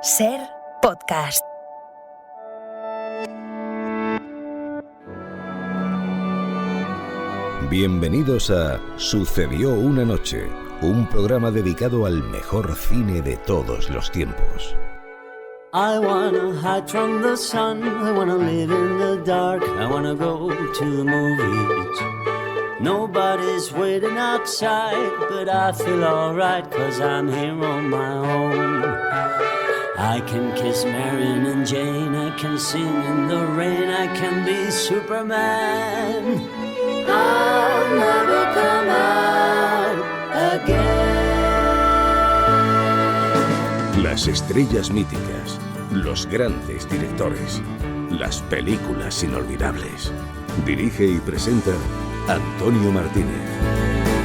Ser Podcast. Bienvenidos a Sucedió una noche, un programa dedicado al mejor cine de todos los tiempos. I wanna hide from the sun, I wanna live in the dark, I wanna go to the movies. Nobody's waiting outside, but I feel alright, 'cause I'm here on my own. I can kiss Marion and Jane, I can sing in the rain, I can be Superman. I'll never come out again. Las estrellas míticas, los grandes directores, las películas inolvidables. Dirige y presenta Antonio Martínez.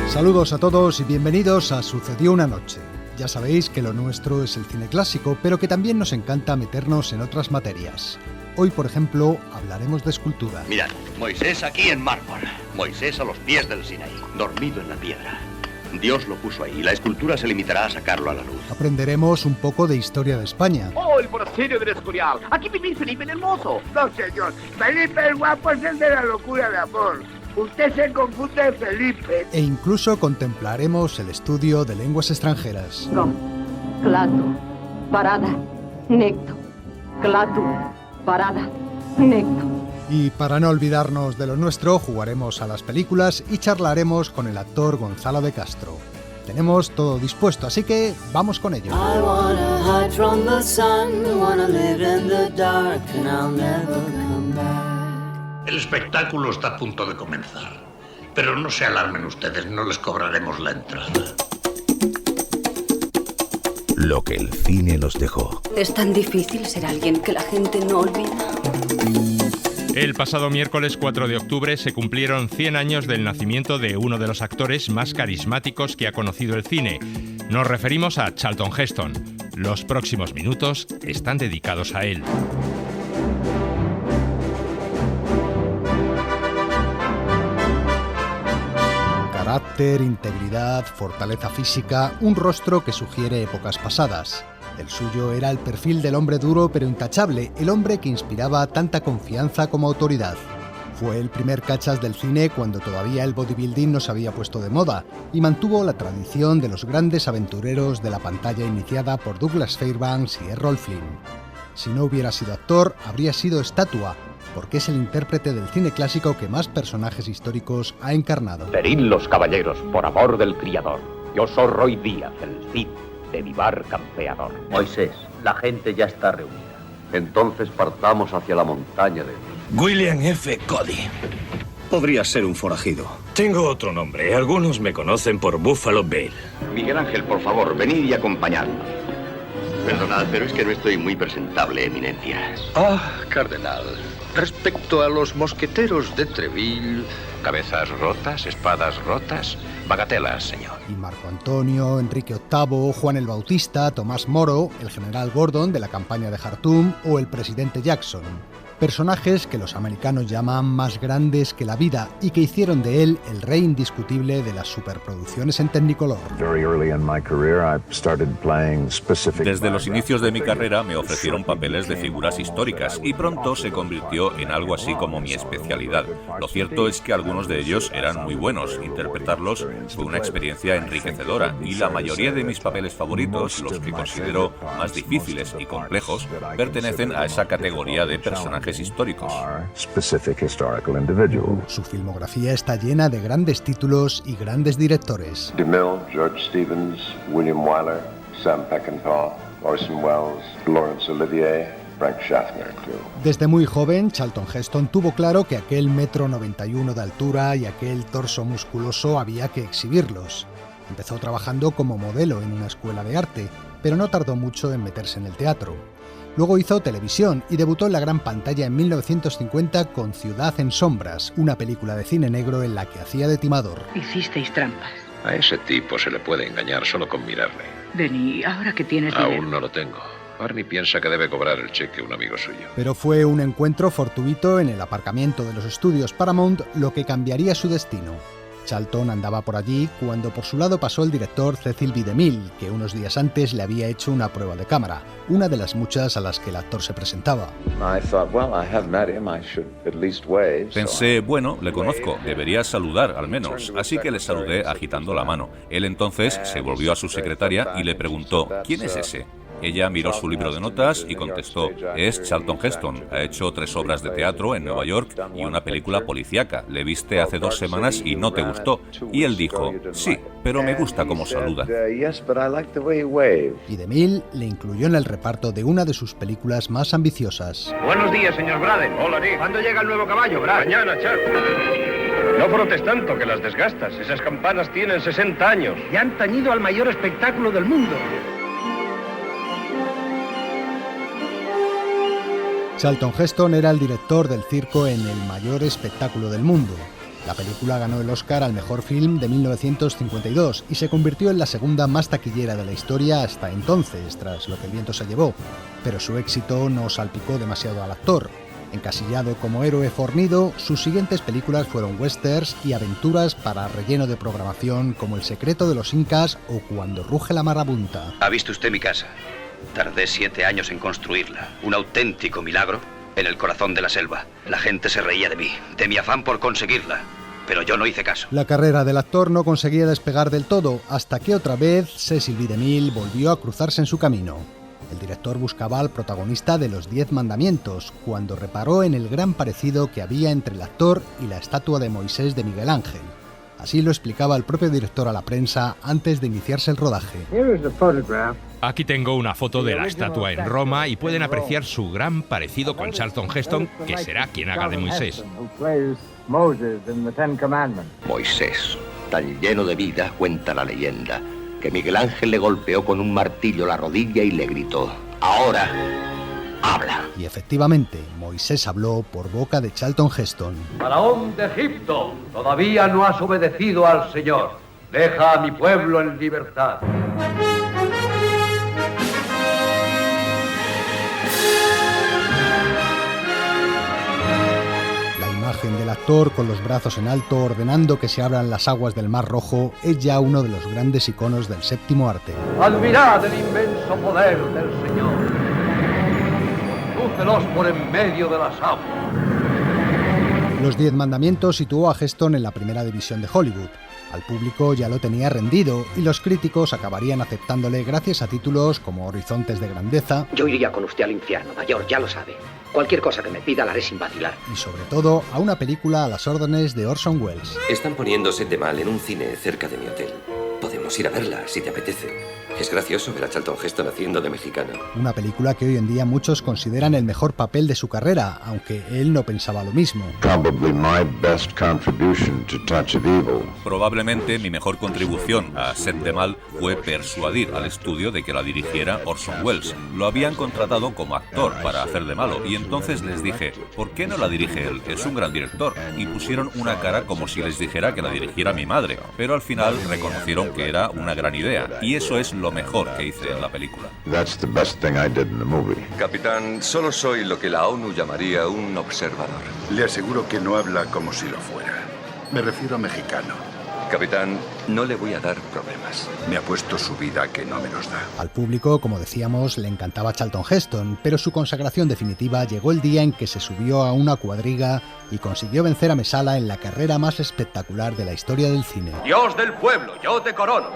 Saludos a todos y bienvenidos a Sucedió una noche. Ya sabéis que lo nuestro es el cine clásico, pero que también nos encanta meternos en otras materias. Hoy, por ejemplo, hablaremos de escultura. Mirad, Moisés aquí en mármol, Moisés a los pies del Sinaí, dormido en la piedra. Dios lo puso ahí, la escultura se limitará a sacarlo a la luz. Aprenderemos un poco de historia de España. ¡Oh, el monasterio del Escorial! ¡Aquí vivís Felipe el Hermoso! No, señor. Felipe el Guapo es el de la locura de amor. Usted se confunde, Felipe. E incluso contemplaremos el estudio de lenguas extranjeras. Gom, clatu, parada, necto, clatu, parada, necto. Y para no olvidarnos de lo nuestro, jugaremos a las películas y charlaremos con el actor Gonzalo de Castro. Tenemos todo dispuesto, así que vamos con ello. I wanna hide from the sun, wanna live in the dark, and I'll never come back. El espectáculo está a punto de comenzar, pero no se alarmen ustedes, no les cobraremos la entrada. Lo que el cine nos dejó. Es tan difícil ser alguien que la gente no olvida. El pasado miércoles 4 de octubre se cumplieron 100 años del nacimiento de uno de los actores más carismáticos que ha conocido el cine. Nos referimos a Charlton Heston. Los próximos minutos están dedicados a él. Carácter, integridad, fortaleza física, un rostro que sugiere épocas pasadas. El suyo era el perfil del hombre duro pero intachable, el hombre que inspiraba tanta confianza como autoridad. Fue el primer cachas del cine cuando todavía el bodybuilding no se había puesto de moda y mantuvo la tradición de los grandes aventureros de la pantalla iniciada por Douglas Fairbanks y Errol Flynn. Si no hubiera sido actor, habría sido estatua, porque es el intérprete del cine clásico que más personajes históricos ha encarnado. Venid los caballeros, por amor del Criador. Yo soy Roy Díaz, el Cid de Vivar Campeador. Moisés, la gente ya está reunida. Entonces partamos hacia la montaña de... William F. Cody. Podría ser un forajido. Tengo otro nombre. Algunos me conocen por Buffalo Bill. Miguel Ángel, por favor, venid y acompañadnos. Perdonad, pero es que no estoy muy presentable, eminencia. Cardenal. Respecto a los mosqueteros de Treville, cabezas rotas, espadas rotas, bagatelas, señor. Y Marco Antonio, Enrique VIII, Juan el Bautista, Tomás Moro, el general Gordon de la campaña de Jartum o el presidente Jackson. Personajes que los americanos llaman más grandes que la vida y que hicieron de él el rey indiscutible de las superproducciones en Technicolor. Desde los inicios de mi carrera me ofrecieron papeles de figuras históricas y pronto se convirtió en algo así como mi especialidad. Lo cierto es que algunos de ellos eran muy buenos. Interpretarlos fue una experiencia enriquecedora y la mayoría de mis papeles favoritos, los que considero más difíciles y complejos, pertenecen a esa categoría de personajes históricos. Su filmografía está llena de grandes títulos y grandes directores. DeMille, George Stevens, William Wyler, Sam Peckinpah, Orson Welles, Laurence Olivier, Frank Schaffner. Desde muy joven, Charlton Heston tuvo claro que aquel 1,91 m de altura y aquel torso musculoso había que exhibirlos. Empezó trabajando como modelo en una escuela de arte, pero no tardó mucho en meterse en el teatro. Luego hizo televisión y debutó en la gran pantalla en 1950 con Ciudad en sombras, una película de cine negro en la que hacía de timador. Hicisteis trampas. A ese tipo se le puede engañar solo con mirarle. Denny, ahora que tienes Aún dinero. no lo tengo. Barney piensa que debe cobrar el cheque un amigo suyo. Pero fue un encuentro fortuito en el aparcamiento de los estudios Paramount lo que cambiaría su destino. Charlton andaba por allí cuando por su lado pasó el director Cecil B. DeMille, que unos días antes le había hecho una prueba de cámara, una de las muchas a las que el actor se presentaba. Pensé, bueno, le conozco, debería saludar al menos, así que le saludé agitando la mano. Él entonces se volvió a su secretaria y le preguntó, ¿quién es ese? Ella miró su libro de notas y contestó, es Charlton Heston, ha hecho 3 obras de teatro en Nueva York y una película policíaca, le viste hace 2 semanas y no te gustó. Y él dijo, sí, pero me gusta cómo saluda. Y DeMille le incluyó en el reparto de una de sus películas más ambiciosas. Buenos días, señor Braden. Hola, Nick. ¿Cuándo llega el nuevo caballo, Brad? Mañana, Chuck. No frotes tanto, que las desgastas. Esas campanas tienen 60 años. Ya han tañido al mayor espectáculo del mundo. Charlton Heston era el director del circo en el mayor espectáculo del mundo. La película ganó el Oscar al mejor film de 1952 y se convirtió en la segunda más taquillera de la historia hasta entonces, tras Lo que el viento se llevó. Pero su éxito no salpicó demasiado al actor. Encasillado como héroe fornido, sus siguientes películas fueron westerns y aventuras para relleno de programación como El secreto de los Incas o Cuando ruge la marabunta. ¿Ha visto usted mi casa? Tardé 7 años en construirla. Un auténtico milagro en el corazón de la selva. La gente se reía de mí, de mi afán por conseguirla. Pero yo no hice caso. La carrera del actor no conseguía despegar del todo, hasta que otra vez Cecil B. DeMille volvió a cruzarse en su camino. El director buscaba al protagonista de Los 10 Mandamientos, cuando reparó en el gran parecido que había entre el actor y la estatua de Moisés de Miguel Ángel. Así lo explicaba el propio director a la prensa antes de iniciarse el rodaje. Aquí tengo una foto de la estatua en Roma y pueden apreciar su gran parecido con Charlton Heston, que será quien haga de Moisés. Moisés, tan lleno de vida, cuenta la leyenda, que Miguel Ángel le golpeó con un martillo la rodilla y le gritó, ahora, habla. Y efectivamente, Moisés habló por boca de Charlton Heston. Faraón de Egipto, todavía no has obedecido al Señor. Deja a mi pueblo en libertad. La imagen del actor con los brazos en alto ordenando que se abran las aguas del Mar Rojo es ya uno de los grandes iconos del séptimo arte. Admirad el inmenso poder del Señor. Condúcelos por en medio de las aguas. Los 10 Mandamientos situó a Heston en la primera división de Hollywood. Al público ya lo tenía rendido y los críticos acabarían aceptándole gracias a títulos como Horizontes de Grandeza. Yo iría con usted al infierno, mayor, ya lo sabe. Cualquier cosa que me pida la haré sin vacilar. Y sobre todo a una película a las órdenes de Orson Welles. Están poniéndose de mal en un cine cerca de mi hotel. Podemos ir a verla si te apetece. Es gracioso ver a Charlton Heston haciendo de mexicano. Una película que hoy en día muchos consideran el mejor papel de su carrera, aunque él no pensaba lo mismo. Probablemente mi mejor contribución a Set de Mal fue persuadir al estudio de que la dirigiera Orson Welles. Lo habían contratado como actor para hacer de malo y entonces les dije, ¿por qué no la dirige él? Es un gran director. Y pusieron una cara como si les dijera que la dirigiera mi madre. Pero al final reconocieron que era una gran idea y eso es lo mejor que hice en la película. Capitán, solo soy lo que la ONU llamaría un observador. Le aseguro que no habla como si lo fuera. Me refiero a mexicano. Capitán, no le voy a dar problemas. Me ha puesto su vida a que no me los da. Al público, como decíamos, le encantaba Charlton Heston, pero su consagración definitiva llegó el día en que se subió a una cuadriga y consiguió vencer a Mesala en la carrera más espectacular de la historia del cine. Dios del pueblo, yo te corono.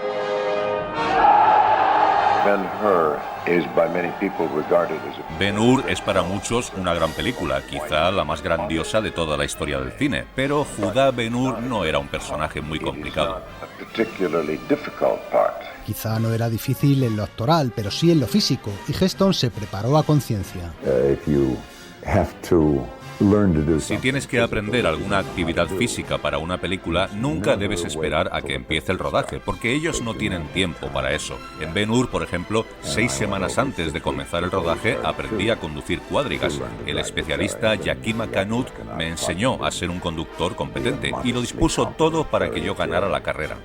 Ben-Hur es para muchos una gran película, quizá la más grandiosa de toda la historia del cine, pero Judá Ben-Hur no era un personaje muy complicado. Quizá no era difícil en lo actoral, pero sí en lo físico, y Heston se preparó a conciencia. Si tienes que aprender alguna actividad física para una película, nunca debes esperar a que empiece el rodaje, porque ellos no tienen tiempo para eso. En Ben-Hur, por ejemplo, 6 semanas antes de comenzar el rodaje, aprendí a conducir cuadrigas. El especialista Yakima Canut me enseñó a ser un conductor competente y lo dispuso todo para que yo ganara la carrera.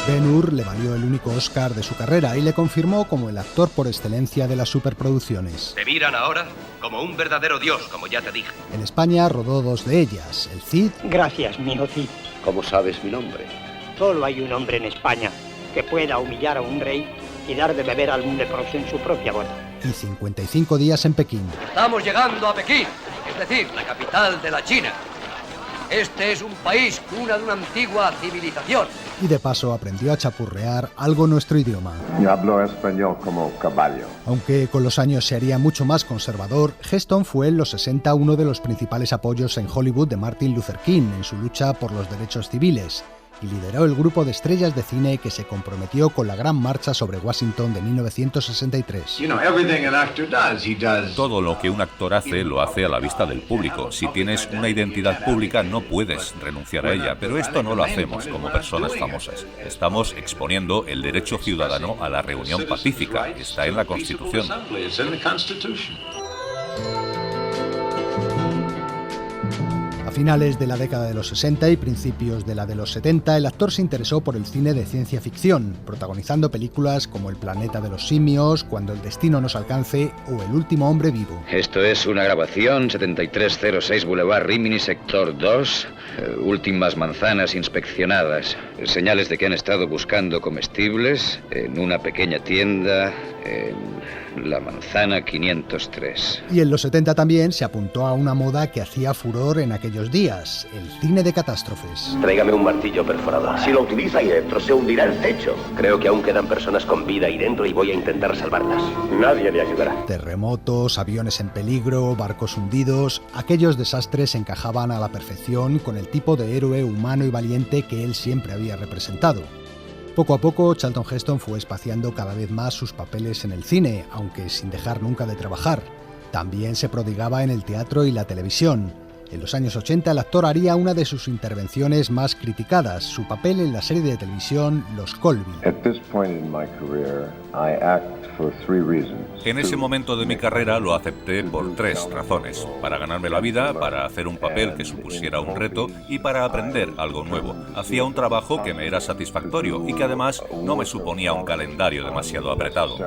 Ben-Hur le valió el único Oscar de su carrera y le confirmó como el actor por excelencia de las superproducciones. ¿Te miran ahora? como un verdadero dios, como ya te dije. En España rodó 2 de ellas, El Cid. Gracias, mío Cid. ¿Cómo sabes mi nombre? Solo hay un hombre en España que pueda humillar a un rey y dar de beber a un leproso en su propia boda. Y 55 días en Pekín. Estamos llegando a Pekín, es decir, la capital de la China. Este es un país cuna de una antigua civilización. Y de paso aprendió a chapurrear algo nuestro idioma. Yo hablo español como caballo. Aunque con los años se haría mucho más conservador, Heston fue en los 60 uno de los principales apoyos en Hollywood de Martin Luther King en su lucha por los derechos civiles, y lideró el grupo de estrellas de cine que se comprometió con la Gran Marcha sobre Washington de 1963. Todo lo que un actor hace, lo hace a la vista del público. Si tienes una identidad pública, no puedes renunciar a ella, pero esto no lo hacemos como personas famosas. Estamos exponiendo el derecho ciudadano a la reunión pacífica. Está en la Constitución. A finales de la década de los 60 y principios de la de los 70, el actor se interesó por el cine de ciencia ficción, protagonizando películas como El planeta de los simios, Cuando el destino nos alcance o El último hombre vivo. Esto es una grabación, 7306 Boulevard Rimini, sector 2, últimas manzanas inspeccionadas. Señales de que han estado buscando comestibles en una pequeña tienda en la manzana 503. Y en los 70 también se apuntó a una moda que hacía furor en aquellos días, el cine de catástrofes. Tráigame un martillo perforador. Si lo utiliza ahí dentro, se hundirá el techo. Creo que aún quedan personas con vida ahí dentro y voy a intentar salvarlas. Nadie le ayudará. Terremotos, aviones en peligro, barcos hundidos, aquellos desastres encajaban a la perfección con el tipo de héroe humano y valiente que él siempre había representado. Poco a poco, Charlton Heston fue espaciando cada vez más sus papeles en el cine, aunque sin dejar nunca de trabajar. También se prodigaba en el teatro y la televisión. En los años 80 el actor haría una de sus intervenciones más criticadas, su papel en la serie de televisión Los Colby. En ese momento de mi carrera lo acepté por 3 razones: para ganarme la vida, para hacer un papel que supusiera un reto y para aprender algo nuevo. Hacía un trabajo que me era satisfactorio y que además no me suponía un calendario demasiado apretado.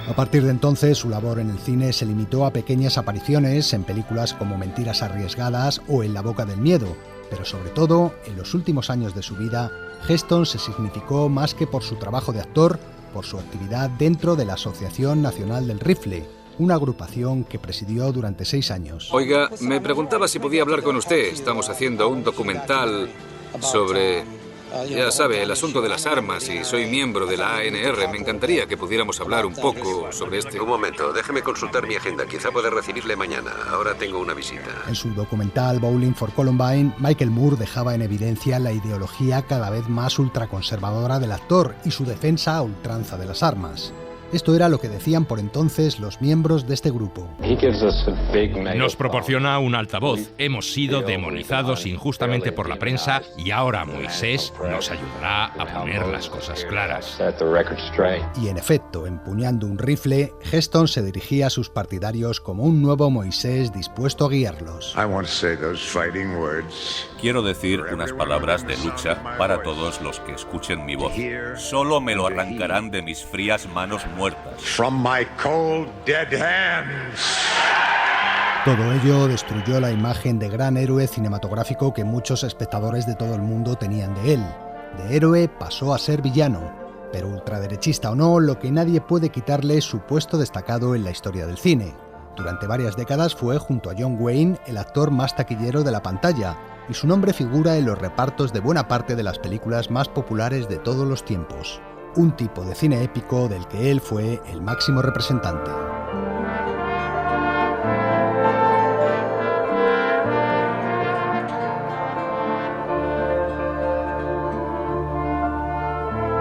A partir de entonces su labor en el cine se limitó a pequeñas apariciones en películas como Mentiras arriesgadas o En la boca del miedo, pero sobre todo, en los últimos años de su vida, Heston se significó más que por su trabajo de actor, por su actividad dentro de la Asociación Nacional del Rifle, una agrupación que presidió durante 6 años. Oiga, me preguntaba si podía hablar con usted. Estamos haciendo un documental sobre, ya sabe, el asunto de las armas y soy miembro de la ANR. Me encantaría que pudiéramos hablar un poco sobre este... Un momento, déjeme consultar mi agenda. Quizá pueda recibirle mañana. Ahora tengo una visita. En su documental Bowling for Columbine, Michael Moore dejaba en evidencia la ideología cada vez más ultraconservadora del actor y su defensa a ultranza de las armas. Esto era lo que decían por entonces los miembros de este grupo. Nos proporciona un altavoz. Hemos sido demonizados injustamente por la prensa y ahora Moisés nos ayudará a poner las cosas claras. Y en efecto, empuñando un rifle, Heston se dirigía a sus partidarios como un nuevo Moisés dispuesto a guiarlos. Quiero decir unas palabras de lucha para todos los que escuchen mi voz. Solo me lo arrancarán de mis frías manos muertas. From my cold, dead hands. Todo ello destruyó la imagen de gran héroe cinematográfico que muchos espectadores de todo el mundo tenían de él. De héroe pasó a ser villano, pero ultraderechista o no, lo que nadie puede quitarle es su puesto destacado en la historia del cine. Durante varias décadas fue, junto a John Wayne, el actor más taquillero de la pantalla, y su nombre figura en los repartos de buena parte de las películas más populares de todos los tiempos. Un tipo de cine épico del que él fue el máximo representante.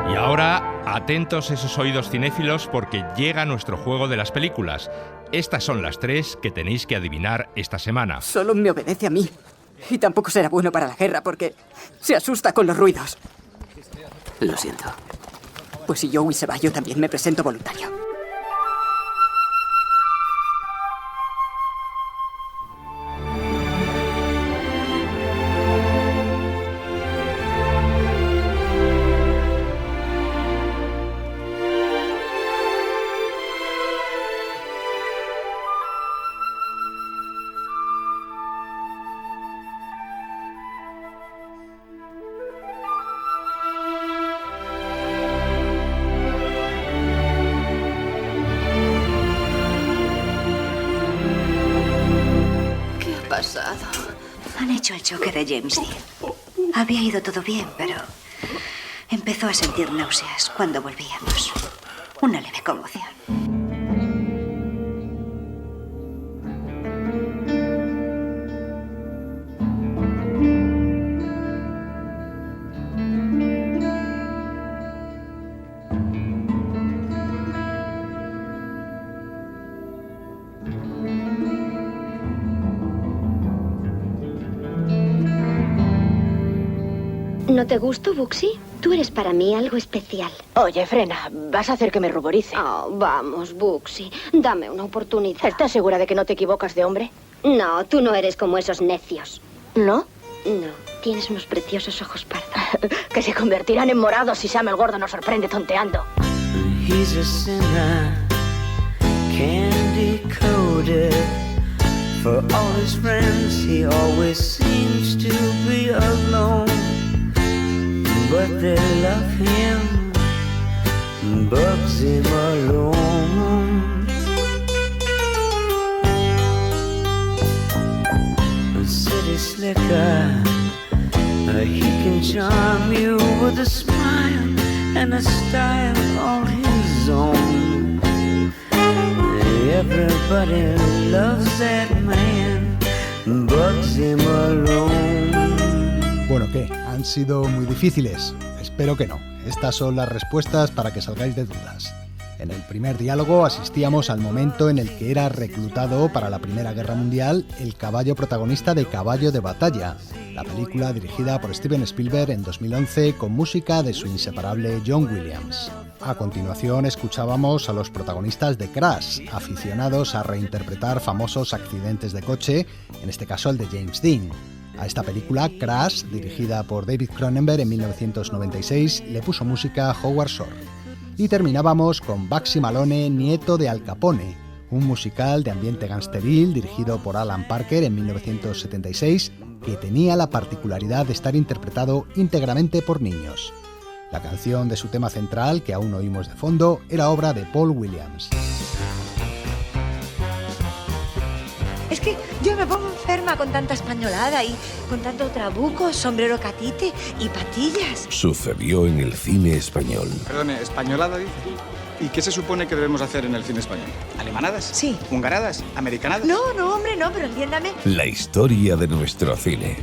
Y ahora, atentos esos oídos cinéfilos porque llega nuestro juego de las películas. Estas son las 3 que tenéis que adivinar esta semana. Solo me obedece a mí. Y tampoco será bueno para la guerra porque se asusta con los ruidos. Lo siento. Pues si Joey se va, yo también me presento voluntario. pasado? Han hecho el choque de James Dean. Había ido todo bien, pero empezó a sentir náuseas cuando volvíamos. Una leve conmoción. ¿No te gusto, Buxi? Tú eres para mí algo especial. Oye, frena. Vas a hacer que me ruborice. Oh, vamos, Buxi. Dame una oportunidad. ¿Estás segura de que no te equivocas de hombre? No, tú no eres como esos necios. ¿No? No, tienes unos preciosos ojos pardos. Que se convertirán en morados si Sam el Gordo nos sorprende tonteando. He's a sinner, candy-coated. For all his friends, he always seems to be alone. But they love him, bugs him alone. A city slicker, he can charm you with a smile and a style all his own. Everybody loves that man, bugs him alone. Bueno, ¿qué? ¿Han sido muy difíciles? Espero que no. Estas son las respuestas para que salgáis de dudas. En el primer diálogo asistíamos al momento en el que era reclutado para la Primera Guerra Mundial el caballo protagonista de Caballo de Batalla, la película dirigida por Steven Spielberg en 2011 con música de su inseparable John Williams. A continuación escuchábamos a los protagonistas de Crash, aficionados a reinterpretar famosos accidentes de coche, en este caso el de James Dean. A esta película, Crash, dirigida por David Cronenberg en 1996, le puso música Howard Shore. Y terminábamos con Bugsy Malone, nieto de Al Capone, un musical de ambiente gangsteril dirigido por Alan Parker en 1976, que tenía la particularidad de estar interpretado íntegramente por niños. La canción de su tema central, que aún oímos de fondo, era obra de Paul Williams. Es que yo me pongo enferma con tanta españolada y con tanto trabuco, sombrero catite y patillas. Sucedió en el cine español. Perdone, ¿españolada dice? ¿Y qué se supone que debemos hacer en el cine español? ¿Alemanadas? Sí. ¿Hungaradas? ¿Americanadas? No, hombre, no, pero entiéndame. La historia de nuestro cine.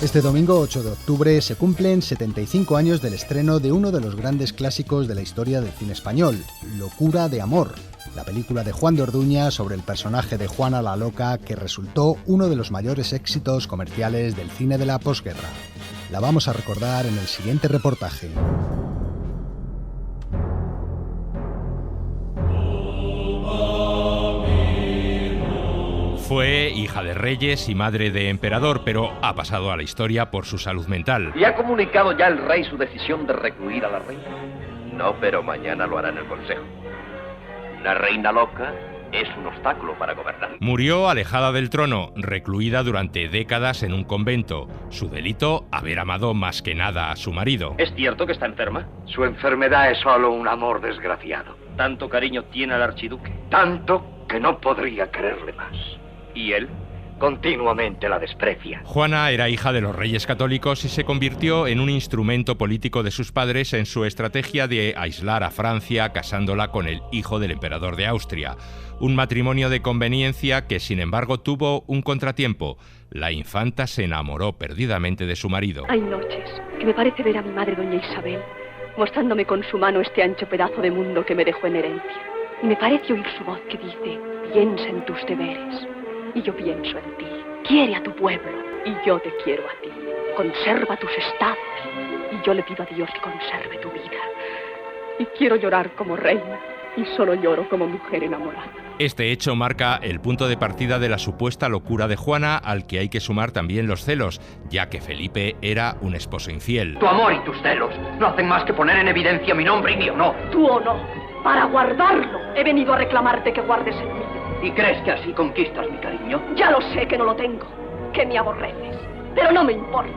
Este domingo 8 de octubre se cumplen 75 años del estreno de uno de los grandes clásicos de la historia del cine español, Locura de amor, la película de Juan de Orduña sobre el personaje de Juana la Loca que resultó uno de los mayores éxitos comerciales del cine de la posguerra. La vamos a recordar en el siguiente reportaje. Fue hija de reyes y madre de emperador, pero ha pasado a la historia por su salud mental. ¿Y ha comunicado ya el rey su decisión de recluir a la reina? No, pero mañana lo hará en el consejo. Una reina loca es un obstáculo para gobernar. Murió alejada del trono, recluida durante décadas en un convento. Su delito, haber amado más que nada a su marido. ¿Es cierto que está enferma? Su enfermedad es solo un amor desgraciado. ¿Tanto cariño tiene al archiduque? Tanto que no podría quererle más. ¿Y él? Continuamente la desprecia. Juana era hija de los reyes católicos y se convirtió en un instrumento político de sus padres en su estrategia de aislar a Francia casándola con el hijo del emperador de Austria. Un matrimonio de conveniencia que, sin embargo, tuvo un contratiempo. La infanta se enamoró perdidamente de su marido. Hay noches que me parece ver a mi madre, doña Isabel, mostrándome con su mano este ancho pedazo de mundo que me dejó en herencia. Y me parece oír su voz que dice: piensa en tus deberes. Y yo pienso en ti. Quiere a tu pueblo y yo te quiero a ti. Conserva tus estados y yo le pido a Dios que conserve tu vida. Y quiero llorar como reina y solo lloro como mujer enamorada. Este hecho marca el punto de partida de la supuesta locura de Juana, al que hay que sumar también los celos, ya que Felipe era un esposo infiel. Tu amor y tus celos no hacen más que poner en evidencia mi nombre y mi honor. Tu honor, para guardarlo, he venido a reclamarte que guardes el mío. ¿Y crees que así conquistas mi cariño? Ya lo sé que no lo tengo, que me aborreces, pero no me importa.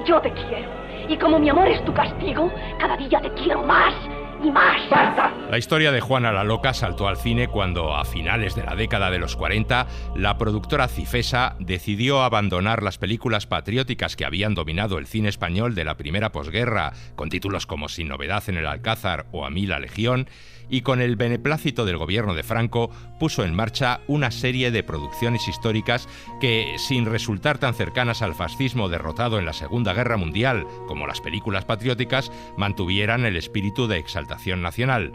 Yo te quiero, y como mi amor es tu castigo, cada día te quiero más y más. ¡Basta! La historia de Juana la Loca saltó al cine cuando, a finales de la década de los 40, la productora Cifesa decidió abandonar las películas patrióticas que habían dominado el cine español de la primera posguerra, con títulos como Sin novedad en el Alcázar o A mí la Legión, y con el beneplácito del gobierno de Franco puso en marcha una serie de producciones históricas que, sin resultar tan cercanas al fascismo derrotado en la Segunda Guerra Mundial como las películas patrióticas, mantuvieran el espíritu de exaltación nacional.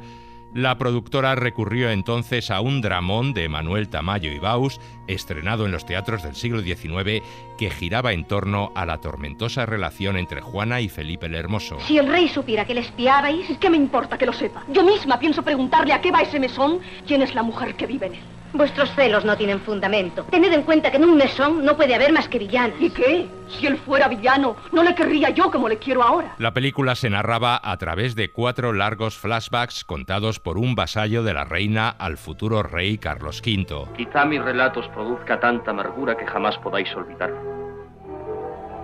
La productora recurrió entonces a un dramón de Manuel Tamayo y Baus, estrenado en los teatros del siglo XIX, que giraba en torno a la tormentosa relación entre Juana y Felipe el Hermoso. Si el rey supiera que le espiabais, ¿qué me importa que lo sepa? Yo misma pienso preguntarle a qué va ese mesón, quién es la mujer que vive en él. Vuestros celos no tienen fundamento. Tened en cuenta que en un mesón no puede haber más que villanos. ¿Y qué? Si él fuera villano, no le querría yo como le quiero ahora. La película se narraba a través de 4 largos flashbacks contados por un vasallo de la reina al futuro rey Carlos V. Quizá mi relato os produzca tanta amargura que jamás podáis olvidarlo.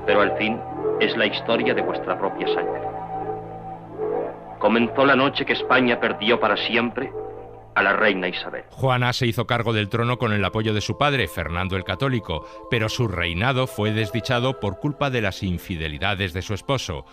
Pero al fin es la historia de vuestra propia sangre. Comenzó la noche que España perdió para siempre a la reina Isabel. Juana se hizo cargo del trono con el apoyo de su padre, Fernando el Católico, pero su reinado fue desdichado por culpa de las infidelidades de su esposo.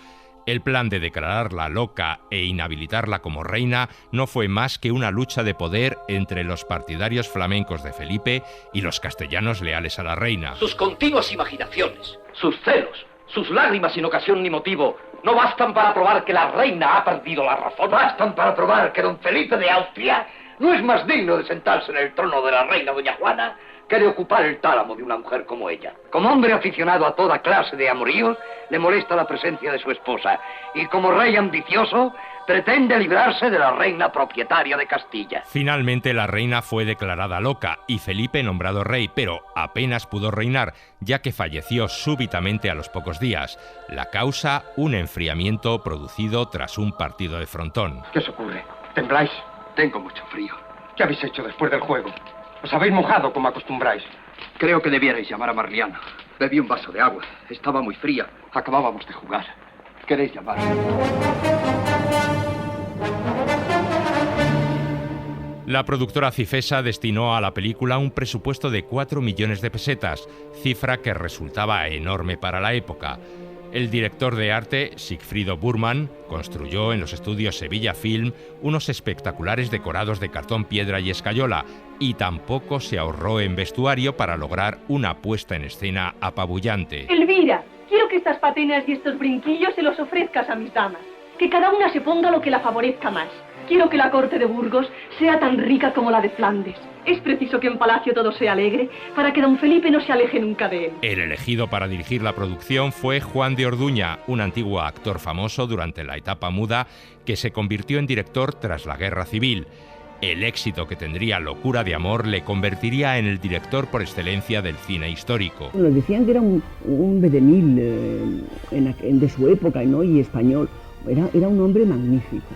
El plan de declararla loca e inhabilitarla como reina no fue más que una lucha de poder entre los partidarios flamencos de Felipe y los castellanos leales a la reina. Sus continuas imaginaciones, sus celos, sus lágrimas sin ocasión ni motivo, no bastan para probar que la reina ha perdido la razón. Bastan para probar que don Felipe de Austria no es más digno de sentarse en el trono de la reina doña Juana que de ocupar el tálamo de una mujer como ella. Como hombre aficionado a toda clase de amoríos, le molesta la presencia de su esposa, y como rey ambicioso, pretende librarse de la reina propietaria de Castilla. Finalmente la reina fue declarada loca y Felipe nombrado rey, pero apenas pudo reinar, ya que falleció súbitamente a los pocos días. La causa, un enfriamiento producido tras un partido de frontón. ¿Qué os ocurre? ¿Tembláis? Tengo mucho frío. ¿Qué habéis hecho después del juego? ¿Os habéis mojado como acostumbráis? Creo que debierais llamar a Marliana. Bebí un vaso de agua. Estaba muy fría. Acabábamos de jugar. ¿Queréis llamar? La productora Cifesa destinó a la película un presupuesto de 4 millones de pesetas, cifra que resultaba enorme para la época. El director de arte, Sigfrido Burman, construyó en los estudios Sevilla Film unos espectaculares decorados de cartón piedra y escayola, y tampoco se ahorró en vestuario para lograr una puesta en escena apabullante. Elvira, quiero que estas patenas y estos brinquillos se los ofrezcas a mis damas. Que cada una se ponga lo que la favorezca más. Quiero que la corte de Burgos sea tan rica como la de Flandes. Es preciso que en Palacio todo sea alegre para que don Felipe no se aleje nunca de él. El elegido para dirigir la producción fue Juan de Orduña, un antiguo actor famoso durante la etapa muda que se convirtió en director tras la Guerra Civil. El éxito que tendría Locura de Amor le convertiría en el director por excelencia del cine histórico. Nos decían que era un bedenil de su época, ¿no? Y español. Era un hombre magnífico.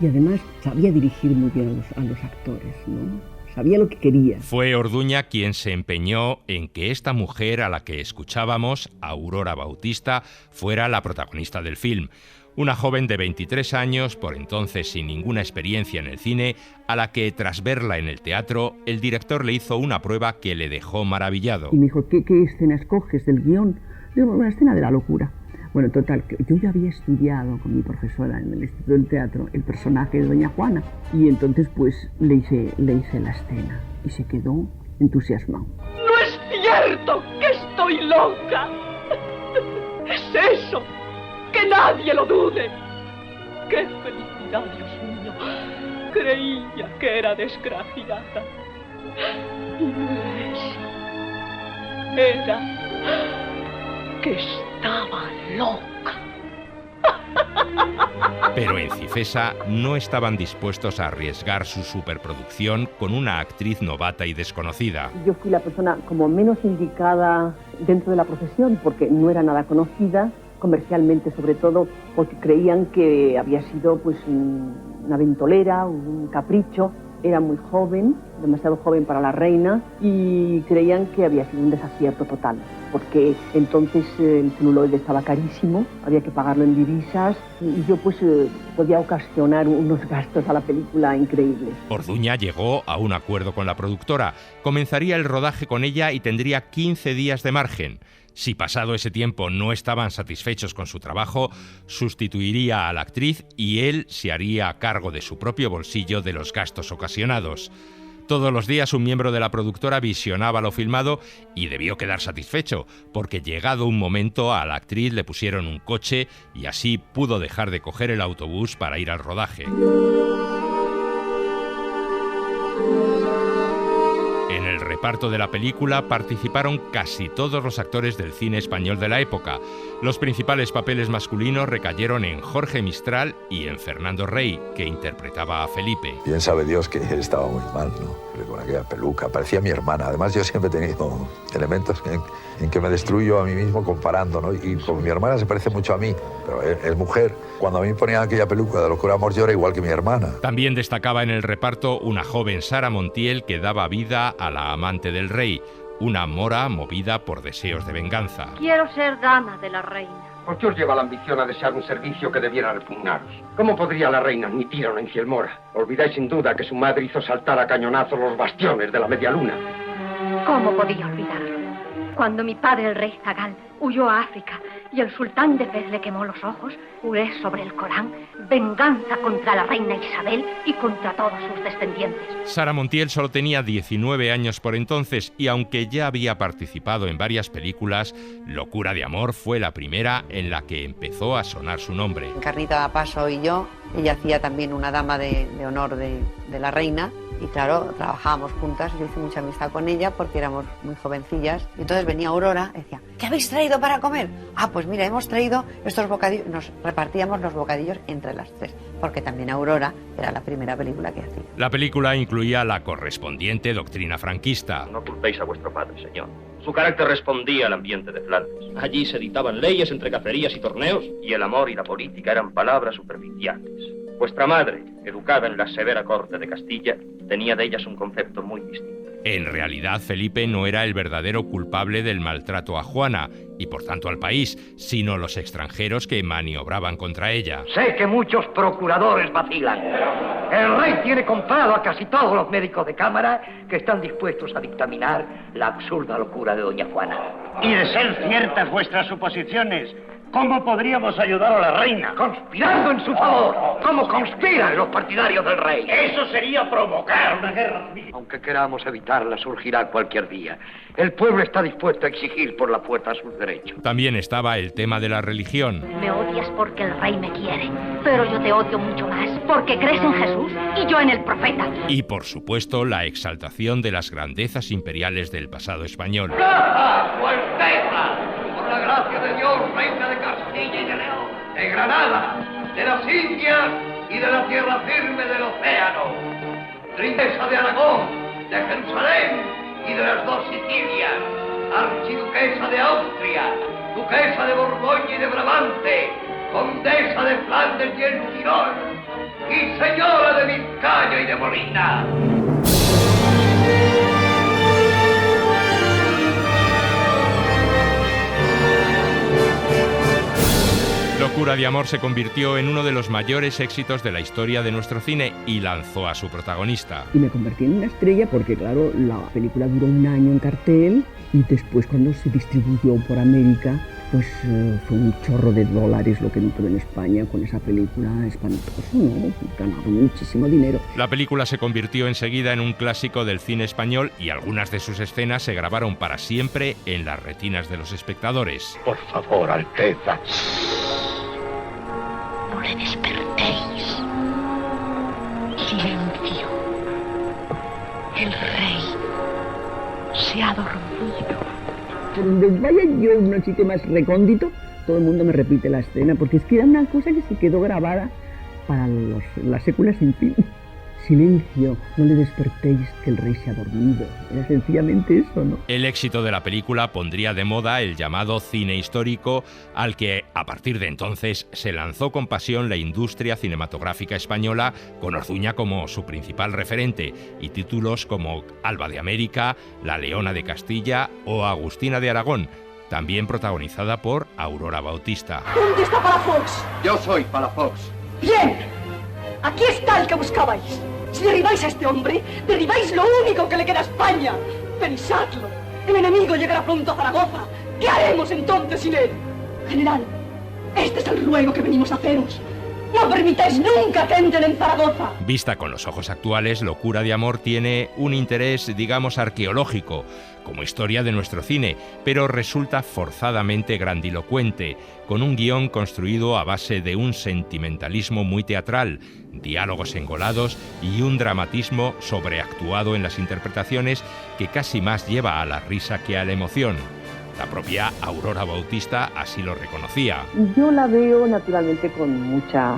Y además sabía dirigir muy bien a los actores, ¿no? Sabía lo que quería. Fue Orduña quien se empeñó en que esta mujer a la que escuchábamos, Aurora Bautista, fuera la protagonista del film. Una joven de 23 años, por entonces sin ninguna experiencia en el cine, a la que tras verla en el teatro, el director le hizo una prueba que le dejó maravillado. Y me dijo, ¿qué escena escoges del guión? Digo, una escena de la locura. Bueno, total, yo ya había estudiado con mi profesora en el Instituto del Teatro el personaje de doña Juana, y entonces pues le hice la escena y se quedó entusiasmado. ¡No es cierto que estoy loca! ¡Es eso! ¡Que nadie lo dude! ¡Qué felicidad, Dios mío! Creía que era desgraciada. Y no era eso. Era que estaba loca. Pero en Cifesa no estaban dispuestos a arriesgar su superproducción con una actriz novata y desconocida. Yo fui la persona como menos indicada dentro de la profesión porque no era nada conocida, comercialmente sobre todo, porque creían que había sido pues una ventolera, un capricho, Era muy joven, demasiado joven para la reina, y creían que había sido un desacierto total, porque entonces el celuloide estaba carísimo, había que pagarlo en divisas, y yo pues podía ocasionar unos gastos a la película increíbles. Orduña llegó a un acuerdo con la productora, comenzaría el rodaje con ella y tendría 15 días de margen. Si pasado ese tiempo no estaban satisfechos con su trabajo, sustituiría a la actriz y él se haría cargo de su propio bolsillo de los gastos ocasionados. Todos los días un miembro de la productora visionaba lo filmado y debió quedar satisfecho, porque llegado un momento a la actriz le pusieron un coche y así pudo dejar de coger el autobús para ir al rodaje. En el reparto de la película participaron casi todos los actores del cine español de la época. Los principales papeles masculinos recayeron en Jorge Mistral y en Fernando Rey, que interpretaba a Felipe. Bien sabe Dios que él estaba muy mal, ¿no? Con aquella peluca, parecía mi hermana. Además, yo siempre he tenido elementos en que me destruyo a mí mismo comparando, ¿no? Y con mi hermana se parece mucho a mí, pero es mujer. Cuando a mí me ponían aquella peluca de Locura, Amor, yo era igual que mi hermana. También destacaba en el reparto una joven Sara Montiel que daba vida a la amante del rey, una mora movida por deseos de venganza. Quiero ser dama de la reina. ¿Por qué os lleva la ambición a desear un servicio que debiera repugnaros? ¿Cómo podría la reina admitir a una infiel mora? Olvidáis sin duda que su madre hizo saltar a cañonazos los bastiones de la media luna. ¿Cómo podía olvidarlo? Cuando mi padre, el rey Zagal, huyó a África y el sultán de Fez le quemó los ojos, juré sobre el Corán venganza contra la reina Isabel y contra todos sus descendientes. Sara Montiel solo tenía 19 años por entonces y aunque ya había participado en varias películas, Locura de Amor fue la primera en la que empezó a sonar su nombre. Encarnita Paso y yo, ella hacía también una dama de honor de la reina. Y claro, trabajábamos juntas, yo hice mucha amistad con ella porque éramos muy jovencillas. Y entonces venía Aurora y decía, ¿qué habéis traído para comer? Ah, pues mira, hemos traído estos bocadillos. Nos repartíamos los bocadillos entre las tres, porque también Aurora era la primera película que hacía. La película incluía la correspondiente doctrina franquista. No culpéis a vuestro padre, señor. Su carácter respondía al ambiente de Flandes. Allí se dictaban leyes entre cacerías y torneos, y el amor y la política eran palabras superficiales. Vuestra madre, educada en la severa corte de Castilla, tenía de ellas un concepto muy distinto. En realidad, Felipe no era el verdadero culpable del maltrato a Juana, y por tanto al país, sino los extranjeros que maniobraban contra ella. Sé que muchos procuradores vacilan. El rey tiene comprado a casi todos los médicos de cámara que están dispuestos a dictaminar la absurda locura de doña Juana. Y de ser ciertas vuestras suposiciones, ¿cómo podríamos ayudar a la reina? Conspirando en su favor. ¿Cómo conspiran los partidarios del rey? Eso sería provocar una guerra civil. Aunque queramos evitarla, surgirá cualquier día. El pueblo está dispuesto a exigir por la fuerza sus derechos. También estaba el tema de la religión. Me odias porque el rey me quiere, pero yo te odio mucho más porque crees en Jesús y yo en el profeta. Y por supuesto, la exaltación de las grandezas imperiales del pasado español. ¡Caja, su Alteza! Por la gracia de Dios, reina de Castilla y de León, de Granada, de las Indias y de la tierra firme del océano, princesa de Aragón, de Jerusalén y de las dos Sicilias, archiduquesa de Austria, duquesa de Borgoña y de Brabante, condesa de Flandes y el Tirol, y señora de Vizcaya y de Molina. Locura de Amor se convirtió en uno de los mayores éxitos de la historia de nuestro cine y lanzó a su protagonista. Y me convertí en una estrella porque, claro, la película duró un año en cartel y después cuando se distribuyó por América, pues fue un chorro de dólares lo que entró en España con esa película, espantoso, ¿no? Ganaron muchísimo dinero. La película se convirtió enseguida en un clásico del cine español y algunas de sus escenas se grabaron para siempre en las retinas de los espectadores. Por favor, Alteza. No le despertéis. Silencio. El rey se ha dormido. Por donde vaya yo en un sitio más recóndito, todo el mundo me repite la escena, porque es que era una cosa que se quedó grabada para las séculas sin fin. Silencio, no le despertéis que el rey se ha dormido. Era sencillamente eso, ¿no? El éxito de la película pondría de moda el llamado cine histórico, al que, a partir de entonces, se lanzó con pasión la industria cinematográfica española, con Orduña como su principal referente, y títulos como Alba de América, La Leona de Castilla o Agustina de Aragón, también protagonizada por Aurora Bautista. ¿Dónde está Palafox? Yo soy Palafox. ¡Bien! Aquí está el que buscabais. Si derribáis a este hombre, derribáis lo único que le queda a España. Pensadlo. El enemigo llegará pronto a Zaragoza. ¿Qué haremos entonces sin él? General, este es el ruego que venimos a haceros. No permitáis nunca que entren en Zaragoza. Vista con los ojos actuales, Locura de Amor tiene un interés, digamos, arqueológico, como historia de nuestro cine, pero resulta forzadamente grandilocuente, con un guión construido a base de un sentimentalismo muy teatral, diálogos engolados y un dramatismo sobreactuado en las interpretaciones que casi más lleva a la risa que a la emoción. La propia Aurora Bautista así lo reconocía. Yo la veo naturalmente con mucha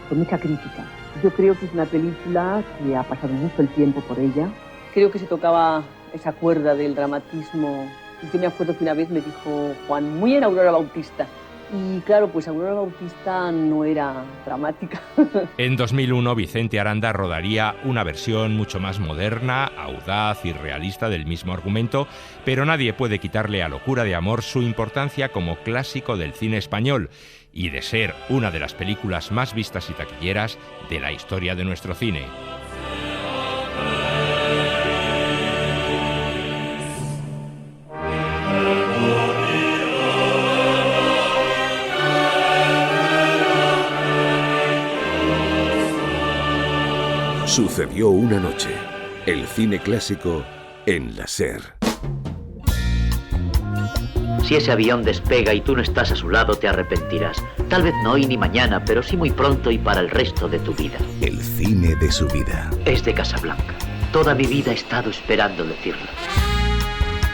crítica. Yo creo que es una película que ha pasado mucho el tiempo por ella. Creo que se tocaba esa cuerda del dramatismo. Yo me acuerdo que una vez me dijo Juan, muy en Aurora Bautista. Y claro, pues Aurora Bautista no era dramática. En 2001, Vicente Aranda rodaría una versión mucho más moderna, audaz y realista del mismo argumento, pero nadie puede quitarle a Locura de Amor su importancia como clásico del cine español y de ser una de las películas más vistas y taquilleras de la historia de nuestro cine. Sucedió una noche. El cine clásico en la SER. Si ese avión despega y tú no estás a su lado, te arrepentirás. Tal vez no hoy ni mañana, pero sí muy pronto y para el resto de tu vida. El cine de su vida. Es de Casablanca. Toda mi vida he estado esperando decirlo.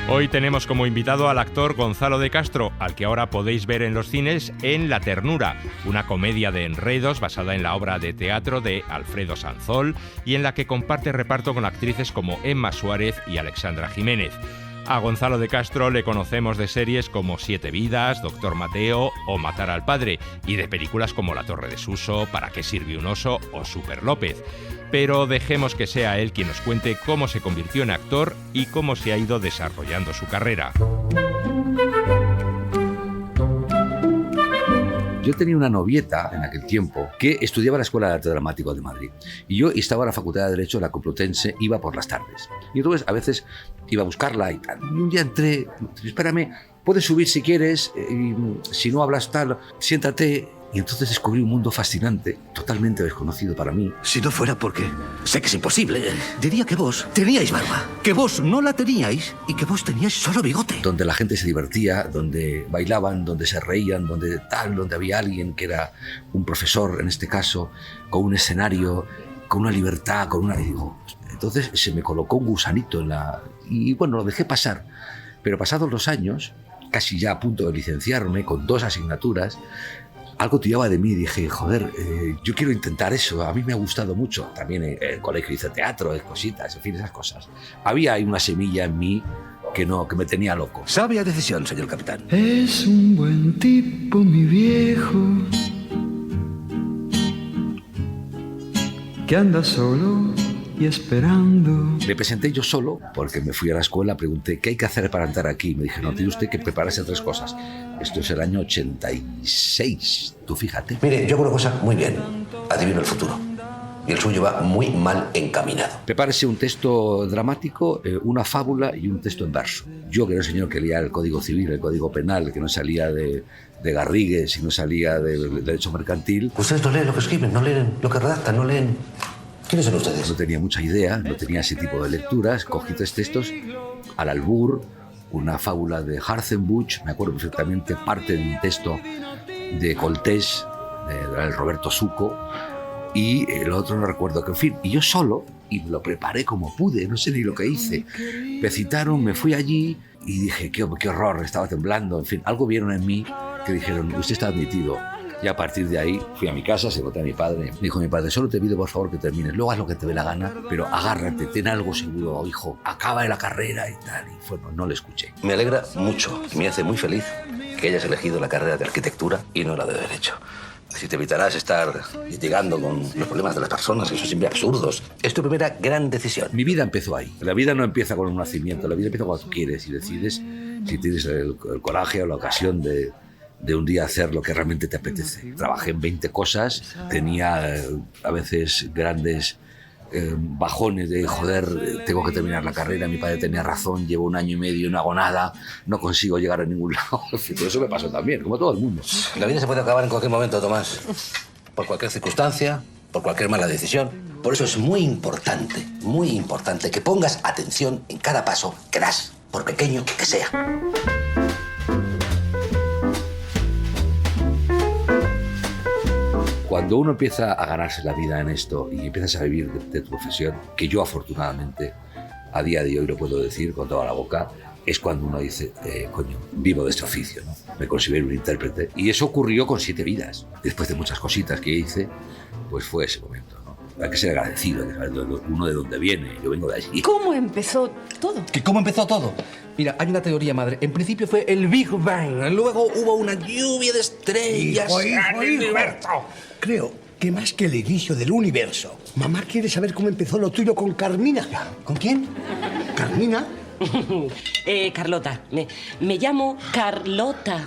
Hoy tenemos como invitado al actor Gonzalo de Castro, al que ahora podéis ver en los cines en La Ternura, una comedia de enredos basada en la obra de teatro de Alfredo Sanzol y en la que comparte reparto con actrices como Emma Suárez y Alexandra Jiménez. A Gonzalo de Castro le conocemos de series como Siete Vidas, Doctor Mateo o Matar al Padre, y de películas como La Torre de Suso, ¿Para qué sirve un oso? O Super López. Pero dejemos que sea él quien nos cuente cómo se convirtió en actor y cómo se ha ido desarrollando su carrera. Yo tenía una novieta en aquel tiempo que estudiaba en la Escuela de Arte Dramático de Madrid. Y yo estaba en la Facultad de Derecho de la Complutense, iba por las tardes. Y entonces a veces iba a buscarla y tal. Y un día entré, espérame, puedes subir si quieres, y si no hablas tal, siéntate. Y entonces descubrí un mundo fascinante, totalmente desconocido para mí. Si no fuera porque sé que es imposible, diría que vos teníais barba, que vos no la teníais y que vos teníais solo bigote. Donde la gente se divertía, donde bailaban, donde se reían, donde había alguien que era un profesor, en este caso, con un escenario, con una libertad, y digo, entonces se me colocó un gusanito en la... Y bueno, lo dejé pasar. Pero pasados los años, casi ya a punto de licenciarme, con 2 asignaturas, algo tiraba de mí y dije, joder, yo quiero intentar eso, a mí me ha gustado mucho. También en el colegio hice teatro, cositas, en fin, esas cosas. Había ahí una semilla en mí que me tenía loco. Sabia decisión, señor capitán. Es un buen tipo, mi viejo, que anda solo y esperando. Me presenté yo solo porque me fui a la escuela, pregunté ¿qué hay que hacer para entrar aquí? Me dijeron, tiene usted que prepararse 3 cosas. Esto es el año 86, tú fíjate. Mire, yo creo cosas muy bien, adivino el futuro. Y el suyo va muy mal encaminado. Prepárese un texto dramático, una fábula y un texto en verso. Yo, que era un señor que leía el Código Civil, el Código Penal, que no salía de Garrigues y no salía del derecho mercantil. Ustedes no leen lo que escriben, no leen lo que redactan, no leen... ¿Quiénes son ustedes? No tenía mucha idea, no tenía ese tipo de lecturas. Cogí 3 textos al albur, una fábula de Hartzenbusch, me acuerdo perfectamente, parte de un texto de Coltés, de Roberto Suco, y el otro no recuerdo qué, en fin. Y yo solo, y me lo preparé como pude, no sé ni lo que hice. Me citaron, me fui allí y dije, qué horror, estaba temblando, en fin. Algo vieron en mí que dijeron, usted está admitido. Y a partir de ahí fui a mi casa, se lo conté a mi padre. Me dijo mi padre, solo te pido por favor que termines, luego haz lo que te dé la gana, pero agárrate, ten algo seguro, hijo, acaba la carrera y tal. Y bueno, no le escuché. Me alegra mucho y me hace muy feliz que hayas elegido la carrera de arquitectura y no la de derecho. Así te evitarás estar litigando con los problemas de las personas, que son siempre absurdos. Es tu primera gran decisión. Mi vida empezó ahí. La vida no empieza con un nacimiento, la vida empieza cuando quieres y decides si tienes el coraje o la ocasión de un día hacer lo que realmente te apetece. Trabajé en 20 cosas, tenía a veces grandes bajones de joder, tengo que terminar la carrera, mi padre tenía razón, llevo 1 año y medio, no hago nada, no consigo llegar a ningún lado. Todo eso me pasó también, como todo el mundo. La vida se puede acabar en cualquier momento, Tomás. Por cualquier circunstancia, por cualquier mala decisión. Por eso es muy importante que pongas atención en cada paso que das, por pequeño que sea. Cuando uno empieza a ganarse la vida en esto y empiezas a vivir de tu profesión, que yo afortunadamente a día de hoy lo puedo decir con toda la boca, es cuando uno dice, coño, vivo de este oficio, ¿no? Me considero un intérprete. Y eso ocurrió con 7 vidas. Después de muchas cositas que hice, pues fue ese momento, ¿no? Hay que ser agradecido, hay que saber uno de dónde viene. Yo vengo de allí. ¿Cómo empezó todo? ¿Cómo empezó todo? Mira, hay una teoría, madre. En principio fue el Big Bang. Luego hubo una lluvia de estrellas. Hijo. Creo que más que el inicio del universo, mamá quiere saber cómo empezó lo tuyo con Carmina. ¿Con quién? ¿Carmina? Carlota. Me llamo Carlota.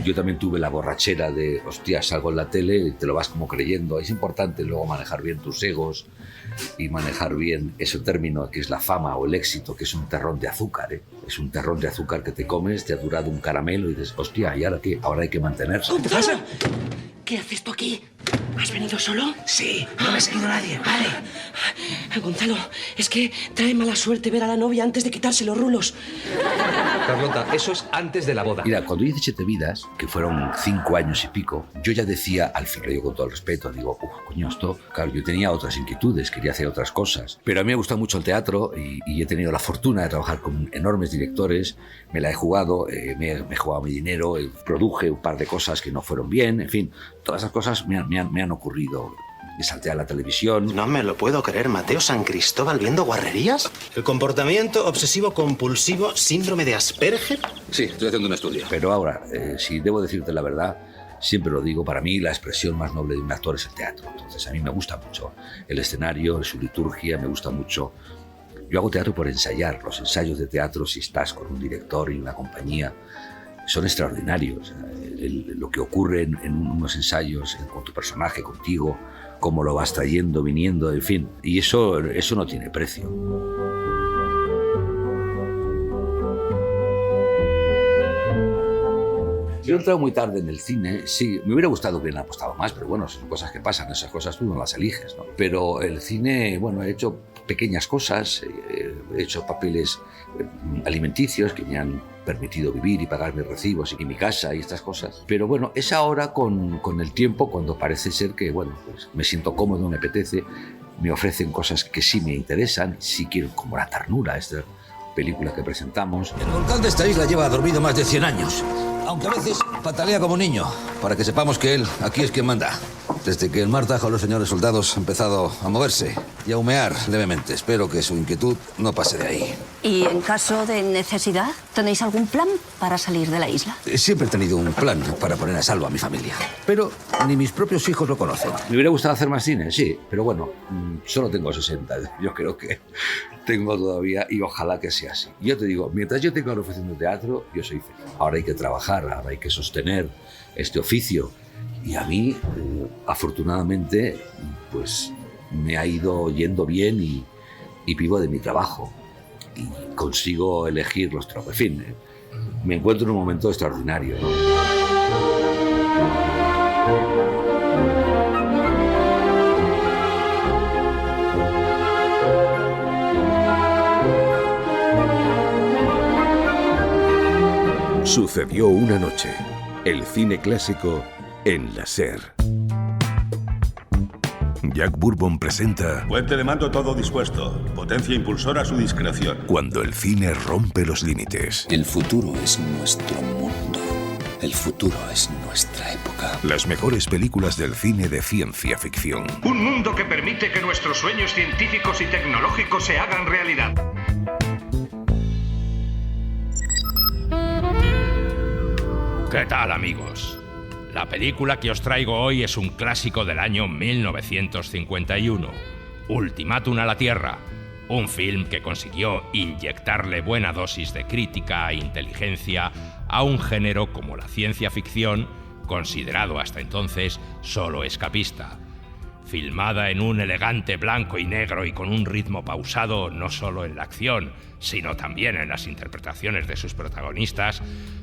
Yo también tuve la borrachera de, hostia, salgo en la tele y te lo vas como creyendo. Es importante luego manejar bien tus egos y manejar bien ese término que es la fama o el éxito, que es un terrón de azúcar, ¿eh? Es un terrón de azúcar que te comes, te ha durado un caramelo y dices, hostia, ¿y ahora qué? Ahora hay que mantenerse. ¿Qué pasa? ¿Qué haces tú aquí? ¿Has venido solo? Sí, no me ha seguido nadie. Vale. Gonzalo, es que trae mala suerte ver a la novia antes de quitarse los rulos. Carlota, eso es antes de la boda. Mira, cuando hice 7 vidas, que fueron 5 años y pico, yo ya decía, al fin, lo digo con todo el respeto, digo, coño, esto, claro, yo tenía otras inquietudes, quería hacer otras cosas. Pero a mí me gusta mucho el teatro y he tenido la fortuna de trabajar con enormes directores, me la he jugado, me he jugado mi dinero, produje un par de cosas que no fueron bien, en fin, todas esas cosas me han ocurrido. Me salté a la televisión. No me lo puedo creer, Mateo San Cristóbal viendo guarrerías. ¿El comportamiento obsesivo-compulsivo, síndrome de Asperger? Sí, estoy haciendo un estudio. Pero ahora, si debo decirte la verdad, siempre lo digo, para mí la expresión más noble de un actor es el teatro. Entonces a mí me gusta mucho el escenario, su liturgia, me gusta mucho. Yo hago teatro por ensayar. Los ensayos de teatro, si estás con un director y una compañía, son extraordinarios. Lo que ocurre en unos ensayos con tu personaje, contigo, cómo lo vas trayendo, viniendo, en fin. Y eso no tiene precio. Yo he entrado muy tarde en el cine, sí, me hubiera gustado que hubieran apostado más, pero bueno, son cosas que pasan, esas cosas tú no las eliges, ¿no? Pero el cine, bueno, he hecho pequeñas cosas, he hecho papeles alimenticios que me han permitido vivir y pagar mis recibos y mi casa y estas cosas. Pero bueno, es ahora con el tiempo cuando parece ser que, bueno, pues me siento cómodo, me apetece, me ofrecen cosas que sí me interesan, sí quiero, como La Ternura, esta película que presentamos. El volcán de esta isla lleva dormido más de 100 años, aunque a veces patalea como niño, para que sepamos que él aquí es quien manda. Desde que el mar trajo a los señores soldados ha empezado a moverse y a humear levemente. Espero que su inquietud no pase de ahí. ¿Y en caso de necesidad, tenéis algún plan para salir de la isla? Siempre he tenido un plan para poner a salvo a mi familia, pero ni mis propios hijos lo conocen. Me hubiera gustado hacer más cine, sí, pero bueno, solo tengo 60. Yo creo que tengo todavía y ojalá que sea así. Yo te digo, mientras yo tenga una profesión de teatro, yo soy feliz. Ahora hay que trabajar, ahora hay que sostener este oficio. Y a mí, afortunadamente, pues me ha ido yendo bien y vivo de mi trabajo. Y consigo elegir los trabajos. En fin, me encuentro en un momento extraordinario, ¿no? Sucedió una noche. El cine clásico en la SER. Jack Bourbon presenta... Puente de mando todo dispuesto. Potencia impulsora a su discreción. Cuando el cine rompe los límites. El futuro es nuestro mundo. El futuro es nuestra época. Las mejores películas del cine de ciencia ficción. Un mundo que permite que nuestros sueños científicos y tecnológicos se hagan realidad. ¿Qué tal, amigos? La película que os traigo hoy es un clásico del año 1951, Ultimátum a la Tierra, un film que consiguió inyectarle buena dosis de crítica e inteligencia a un género como la ciencia ficción, considerado hasta entonces solo escapista. Filmada en un elegante blanco y negro y con un ritmo pausado no solo en la acción, sino también en las interpretaciones de sus protagonistas,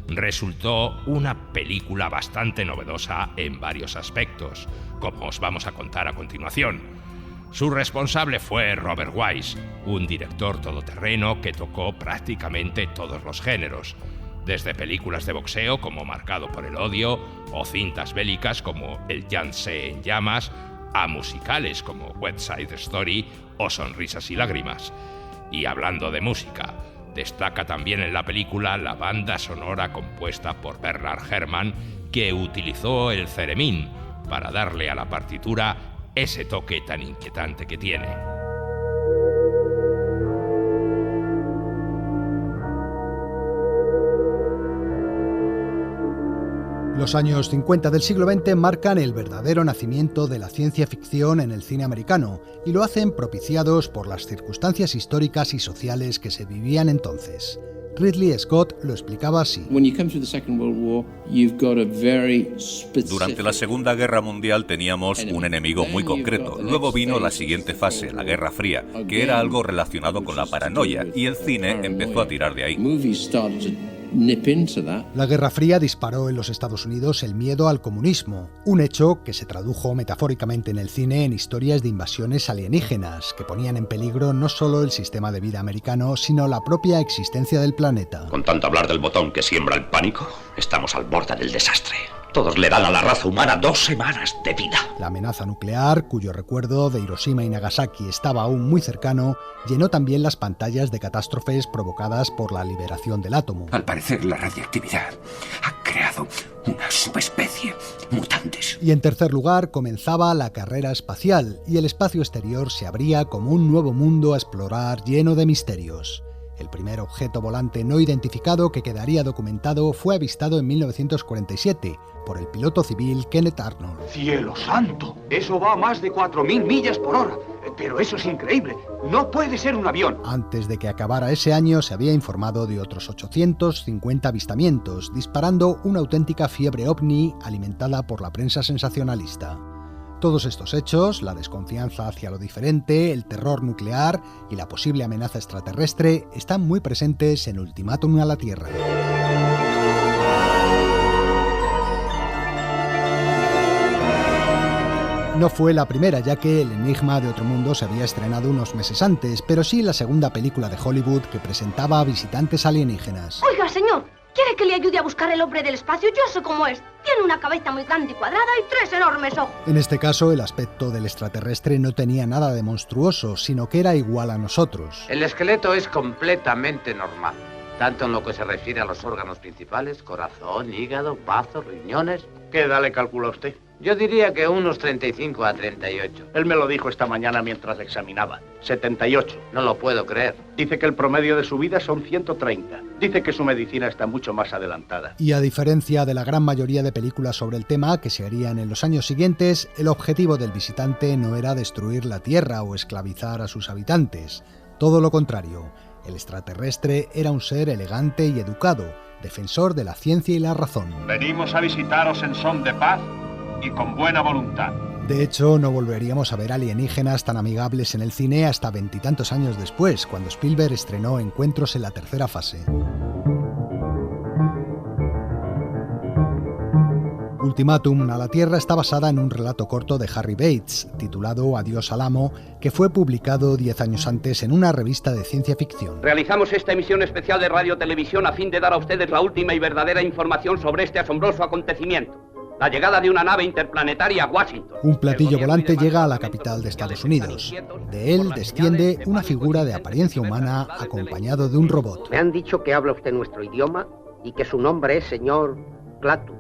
resultó una película bastante novedosa en varios aspectos, como os vamos a contar a continuación. Su responsable fue Robert Wise, un director todoterreno que tocó prácticamente todos los géneros, desde películas de boxeo como Marcado por el Odio o cintas bélicas como El Yangtze en llamas, a musicales como West Side Story o Sonrisas y lágrimas. Y hablando de música, destaca también en la película la banda sonora compuesta por Bernard Herrmann, que utilizó el ceremín para darle a la partitura ese toque tan inquietante que tiene. Los años 50 del siglo XX marcan el verdadero nacimiento de la ciencia ficción en el cine americano, y lo hacen propiciados por las circunstancias históricas y sociales que se vivían entonces. Ridley Scott lo explicaba así. Durante la Segunda Guerra Mundial teníamos un enemigo muy concreto. Luego vino la siguiente fase, la Guerra Fría, que era algo relacionado con la paranoia, y el cine empezó a tirar de ahí. La Guerra Fría disparó en los Estados Unidos el miedo al comunismo, un hecho que se tradujo metafóricamente en el cine en historias de invasiones alienígenas, que ponían en peligro no solo el sistema de vida americano, sino la propia existencia del planeta. Con tanto hablar del botón que siembra el pánico, estamos al borde del desastre. Todos le dan a la raza humana 2 semanas de vida. La amenaza nuclear, cuyo recuerdo de Hiroshima y Nagasaki estaba aún muy cercano, llenó también las pantallas de catástrofes provocadas por la liberación del átomo. Al parecer, la radiactividad ha creado una subespecie, mutantes. Y en tercer lugar, comenzaba la carrera espacial, y el espacio exterior se abría como un nuevo mundo a explorar lleno de misterios. El primer objeto volante no identificado que quedaría documentado fue avistado en 1947 por el piloto civil Kenneth Arnold. ¡Cielo santo! Eso va a más de 4.000 millas por hora. Pero eso es increíble. No puede ser un avión. Antes de que acabara ese año se había informado de otros 850 avistamientos, disparando una auténtica fiebre ovni alimentada por la prensa sensacionalista. Todos estos hechos, la desconfianza hacia lo diferente, el terror nuclear y la posible amenaza extraterrestre, están muy presentes en Ultimátum a la Tierra. No fue la primera, ya que El Enigma de Otro Mundo se había estrenado unos meses antes, pero sí la segunda película de Hollywood que presentaba a visitantes alienígenas. Oiga, señor, ¿quiere que le ayude a buscar el hombre del espacio? Yo sé cómo es. Tiene una cabeza muy grande y cuadrada y 3 enormes ojos. En este caso, el aspecto del extraterrestre no tenía nada de monstruoso, sino que era igual a nosotros. El esqueleto es completamente normal, tanto en lo que se refiere a los órganos principales, corazón, hígado, bazo, riñones. ¿Qué edad le calcula usted? Yo diría que unos 35 a 38. Él me lo dijo esta mañana mientras le examinaba. 78. No lo puedo creer. Dice que el promedio de su vida son 130. Dice que su medicina está mucho más adelantada. Y a diferencia de la gran mayoría de películas sobre el tema que se harían en los años siguientes, el objetivo del visitante no era destruir la Tierra o esclavizar a sus habitantes. Todo lo contrario. El extraterrestre era un ser elegante y educado, defensor de la ciencia y la razón. Venimos a visitaros en son de paz y con buena voluntad. De hecho, no volveríamos a ver alienígenas tan amigables en el cine hasta 20 y tantos años después, cuando Spielberg estrenó Encuentros en la tercera fase. Ultimátum a la Tierra está basada en un relato corto de Harry Bates, titulado Adiós al amo, que fue publicado 10 años antes en una revista de ciencia ficción. Realizamos esta emisión especial de radio-televisión a fin de dar a ustedes la última y verdadera información sobre este asombroso acontecimiento. La llegada de una nave interplanetaria a Washington. Un platillo volante llega a la capital de Estados Unidos. De él desciende una figura de apariencia humana acompañado de un robot. Me han dicho que habla usted nuestro idioma y que su nombre es señor Klaatu.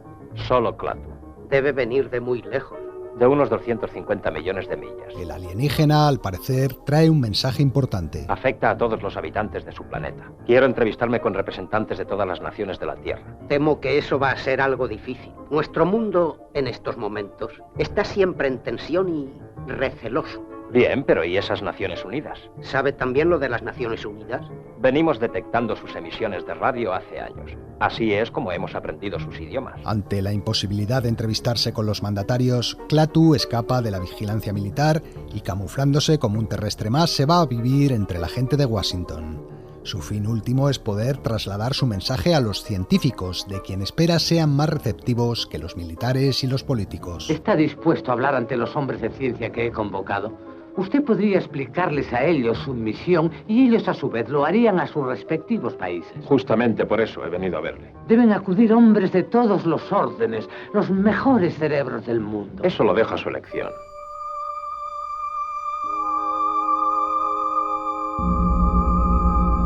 Solo Klaatu. Debe venir de muy lejos. De unos 250 millones de millas. El alienígena, al parecer, trae un mensaje importante. Afecta a todos los habitantes de su planeta. Quiero entrevistarme con representantes de todas las naciones de la Tierra. Temo que eso va a ser algo difícil. Nuestro mundo, en estos momentos, está siempre en tensión y receloso. Bien, pero ¿y esas Naciones Unidas? ¿Sabe también lo de las Naciones Unidas? Venimos detectando sus emisiones de radio hace años. Así es como hemos aprendido sus idiomas. Ante la imposibilidad de entrevistarse con los mandatarios, Klaatu escapa de la vigilancia militar y, camuflándose como un terrestre más, se va a vivir entre la gente de Washington. Su fin último es poder trasladar su mensaje a los científicos, de quien espera sean más receptivos que los militares y los políticos. ¿Está dispuesto a hablar ante los hombres de ciencia que he convocado? Usted podría explicarles a ellos su misión y ellos a su vez lo harían a sus respectivos países. Justamente por eso he venido a verle. Deben acudir hombres de todos los órdenes, los mejores cerebros del mundo. Eso lo dejo a su elección.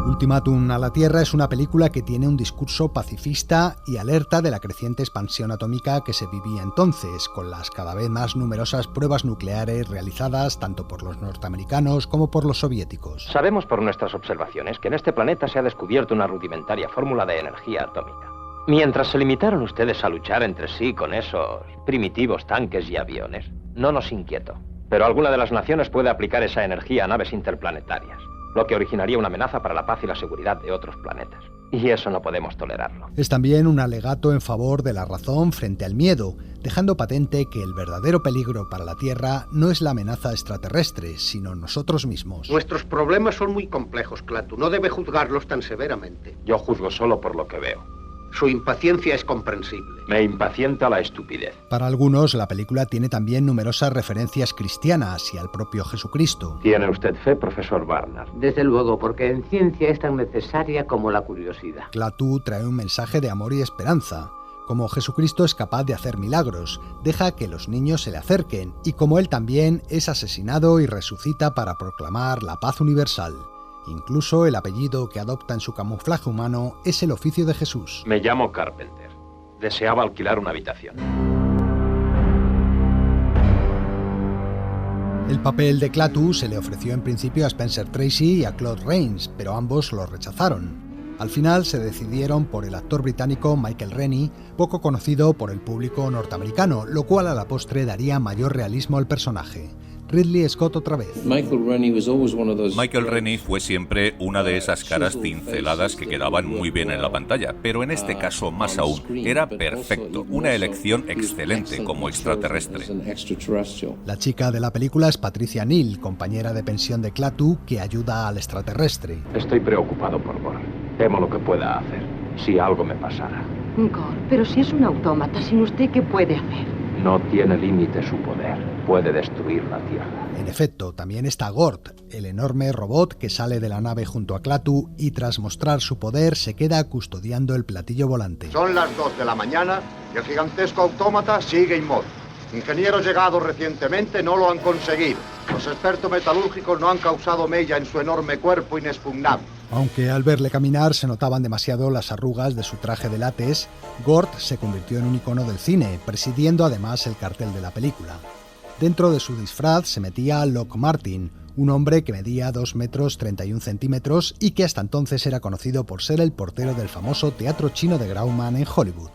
Ultimátum a la Tierra es una película que tiene un discurso pacifista y alerta de la creciente expansión atómica que se vivía entonces, con las cada vez más numerosas pruebas nucleares realizadas tanto por los norteamericanos como por los soviéticos. Sabemos por nuestras observaciones que en este planeta se ha descubierto una rudimentaria fórmula de energía atómica. Mientras se limitaron ustedes a luchar entre sí con esos primitivos tanques y aviones, no nos inquietó. Pero alguna de las naciones puede aplicar esa energía a naves interplanetarias, lo que originaría una amenaza para la paz y la seguridad de otros planetas. Y eso no podemos tolerarlo. Es también un alegato en favor de la razón frente al miedo, dejando patente que el verdadero peligro para la Tierra no es la amenaza extraterrestre, sino nosotros mismos. Nuestros problemas son muy complejos, Klaatu. No debe juzgarlos tan severamente. Yo juzgo solo por lo que veo. Su impaciencia es comprensible. Me impacienta la estupidez. Para algunos, la película tiene también numerosas referencias cristianas y al propio Jesucristo. ¿Tiene usted fe, profesor Barnard? Desde luego, porque en ciencia es tan necesaria como la curiosidad. Klaatu trae un mensaje de amor y esperanza. Como Jesucristo es capaz de hacer milagros, deja que los niños se le acerquen, y como él también es asesinado y resucita para proclamar la paz universal. Incluso el apellido que adopta en su camuflaje humano es el oficio de Jesús. Me llamo Carpenter. Deseaba alquilar una habitación. El papel de Klaatu se le ofreció en principio a Spencer Tracy y a Claude Rains, pero ambos lo rechazaron. Al final se decidieron por el actor británico Michael Rennie, poco conocido por el público norteamericano, lo cual a la postre daría mayor realismo al personaje. Ridley Scott otra vez. Michael Rennie fue siempre una de esas caras cinceladas que quedaban muy bien en la pantalla, pero en este caso más aún, era perfecto, una elección excelente como extraterrestre. La chica de la película es Patricia Neal, compañera de pensión de Klaatu, que ayuda al extraterrestre. Estoy preocupado por Gore. Temo lo que pueda hacer, si algo me pasara. Gore, pero si es un autómata, sin usted, ¿qué puede hacer? No tiene límite su poder. Puede destruir la Tierra. En efecto, también está Gort, el enorme robot que sale de la nave junto a Klaatu y tras mostrar su poder se queda custodiando el platillo volante. Son las 2 de la mañana y el gigantesco autómata sigue inmóvil. Ingenieros llegados recientemente no lo han conseguido. Los expertos metalúrgicos no han causado mella en su enorme cuerpo inexpugnable. Aunque al verle caminar se notaban demasiado las arrugas de su traje de látex, Gort se convirtió en un icono del cine, presidiendo además el cartel de la película. Dentro de su disfraz se metía Lock Martin, un hombre que medía 2 metros 31 centímetros y que hasta entonces era conocido por ser el portero del famoso teatro chino de Grauman en Hollywood.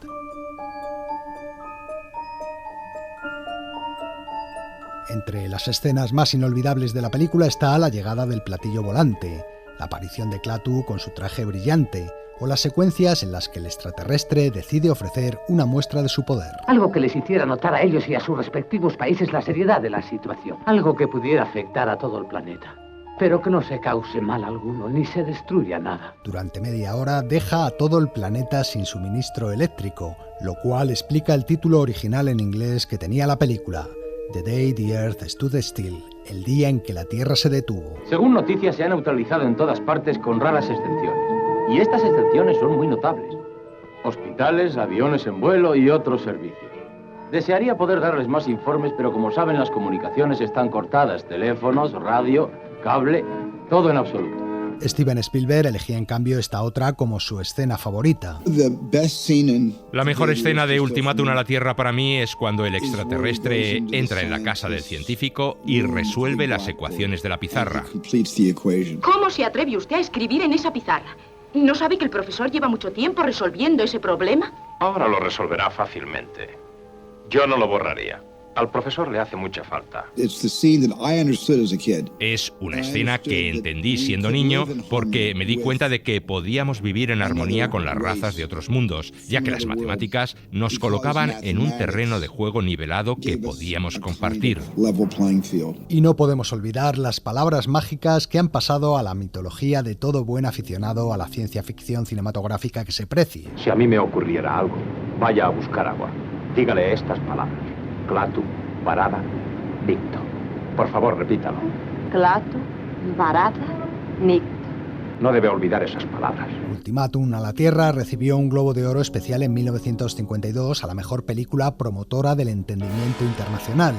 Entre las escenas más inolvidables de la película está la llegada del platillo volante, la aparición de Klaatu con su traje brillante, o las secuencias en las que el extraterrestre decide ofrecer una muestra de su poder. Algo que les hiciera notar a ellos y a sus respectivos países la seriedad de la situación. Algo que pudiera afectar a todo el planeta, pero que no se cause mal alguno ni se destruya nada. Durante media hora deja a todo el planeta sin suministro eléctrico, lo cual explica el título original en inglés que tenía la película, The Day the Earth Stood Still, el día en que la Tierra se detuvo. Según noticias, se ha neutralizado en todas partes con raras excepciones. Y estas excepciones son muy notables. Hospitales, aviones en vuelo y otros servicios. Desearía poder darles más informes, pero como saben, las comunicaciones están cortadas. Teléfonos, radio, cable, todo en absoluto. Steven Spielberg elegía en cambio esta otra como su escena favorita. La mejor escena de Ultimátum a la Tierra para mí es cuando el extraterrestre entra en la casa del científico y resuelve las ecuaciones de la pizarra. ¿Cómo se atreve usted a escribir en esa pizarra? ¿No sabe que el profesor lleva mucho tiempo resolviendo ese problema? Ahora lo resolverá fácilmente. Yo no lo borraría. Al profesor le hace mucha falta. Es una escena que entendí siendo niño porque me di cuenta de que podíamos vivir en armonía con las razas de otros mundos, ya que las matemáticas nos colocaban en un terreno de juego nivelado que podíamos compartir. Y no podemos olvidar las palabras mágicas que han pasado a la mitología de todo buen aficionado a la ciencia ficción cinematográfica que se precie. Si a mí me ocurriera algo, vaya a buscar agua. Dígale estas palabras. Clatu, Barada, Nicto. Por favor, repítalo. Clatu, Barada, Nicto. No debe olvidar esas palabras. Ultimátum a la Tierra recibió un Globo de Oro especial en 1952 a la mejor película promotora del entendimiento internacional.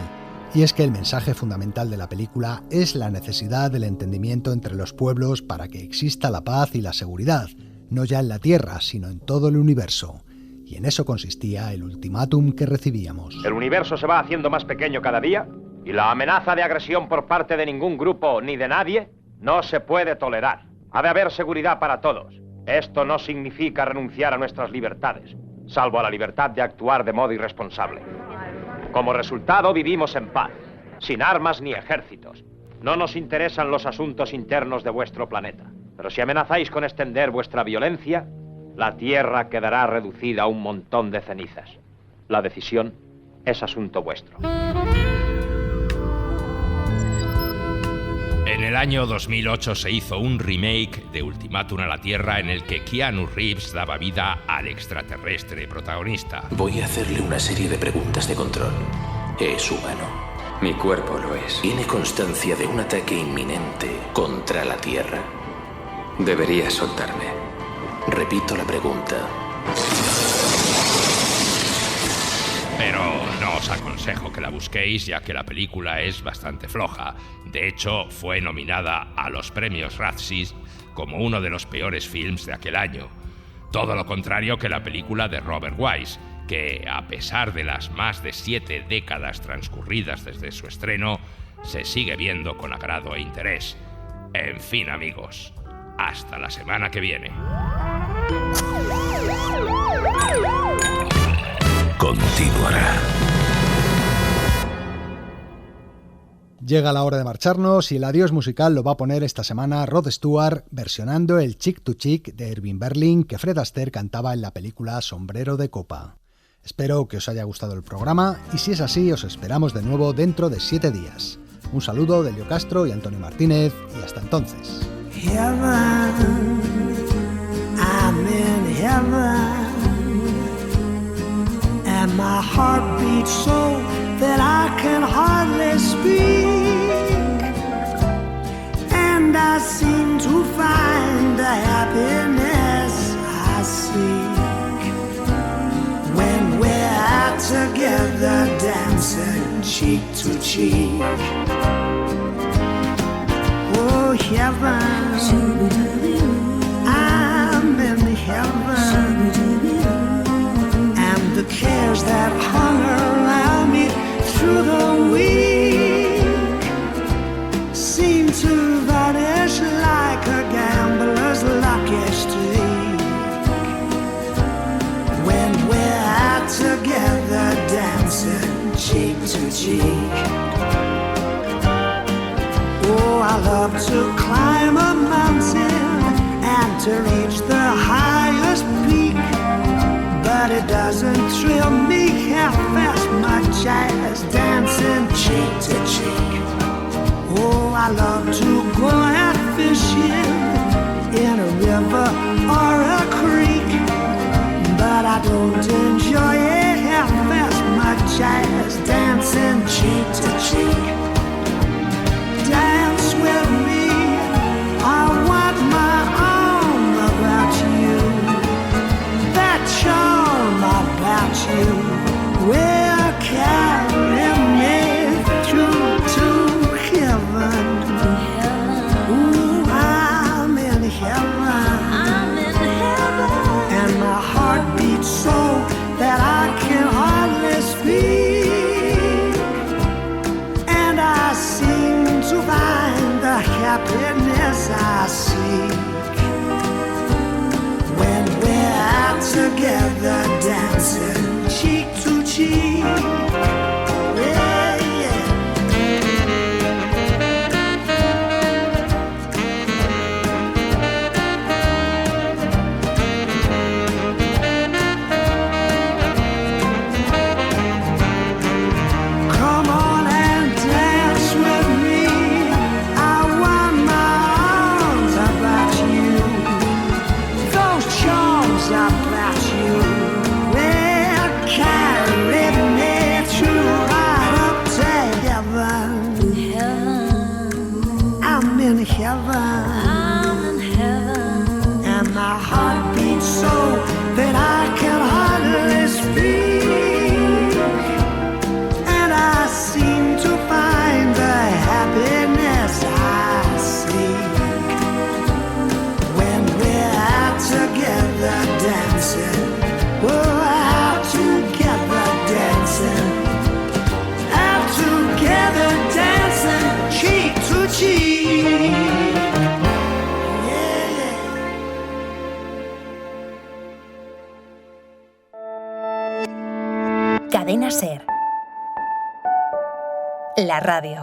Y es que el mensaje fundamental de la película es la necesidad del entendimiento entre los pueblos para que exista la paz y la seguridad, no ya en la Tierra, sino en todo el universo. Y en eso consistía el ultimátum que recibíamos. El universo se va haciendo más pequeño cada día y la amenaza de agresión por parte de ningún grupo ni de nadie no se puede tolerar. Ha de haber seguridad para todos. Esto no significa renunciar a nuestras libertades, salvo a la libertad de actuar de modo irresponsable. Como resultado, vivimos en paz, sin armas ni ejércitos. No nos interesan los asuntos internos de vuestro planeta. Pero si amenazáis con extender vuestra violencia, la Tierra quedará reducida a un montón de cenizas. La decisión es asunto vuestro. En el año 2008 se hizo un remake de Ultimátum a la Tierra en el que Keanu Reeves daba vida al extraterrestre protagonista. Voy a hacerle una serie de preguntas de control. ¿Es humano? Mi cuerpo lo es. ¿Tiene constancia de un ataque inminente contra la Tierra? Debería soltarme. Repito la pregunta. Pero no os aconsejo que la busquéis, ya que la película es bastante floja. De hecho, fue nominada a los premios Razzies como uno de los peores films de aquel año. Todo lo contrario que la película de Robert Wise, que, a pesar de las más de 7 décadas transcurridas desde su estreno, se sigue viendo con agrado e interés. En fin, amigos, hasta la semana que viene. Continuará. Llega la hora de marcharnos y el adiós musical lo va a poner esta semana Rod Stewart versionando el Chick to Chick de Irving Berlin que Fred Astaire cantaba en la película Sombrero de Copa. Espero que os haya gustado el programa y si es así os esperamos de nuevo dentro de 7 días. Un saludo de Elio Castro y Antonio Martínez y hasta entonces. Heaven, I'm in heaven, and my heart beats so that I can hardly speak, and I seem to find the happiness I seek when we're out together dancing cheek to cheek. Oh, heaven, I'm in heaven, and the cares that hung around me through the week seem to vanish like a gambler's lucky streak when we're out together dancing cheek to cheek. Oh, I love to climb a mountain and to reach the highest peak, but it doesn't thrill me half as much as dancing cheek to cheek. Oh, I love to go out fishing in a river or a creek, but I don't enjoy it half as much as dancing cheek to cheek. Dance with me, I want my arm about you, that charm about you will carry me through to heaven. Ooh, I'm in Cadena SER. La radio.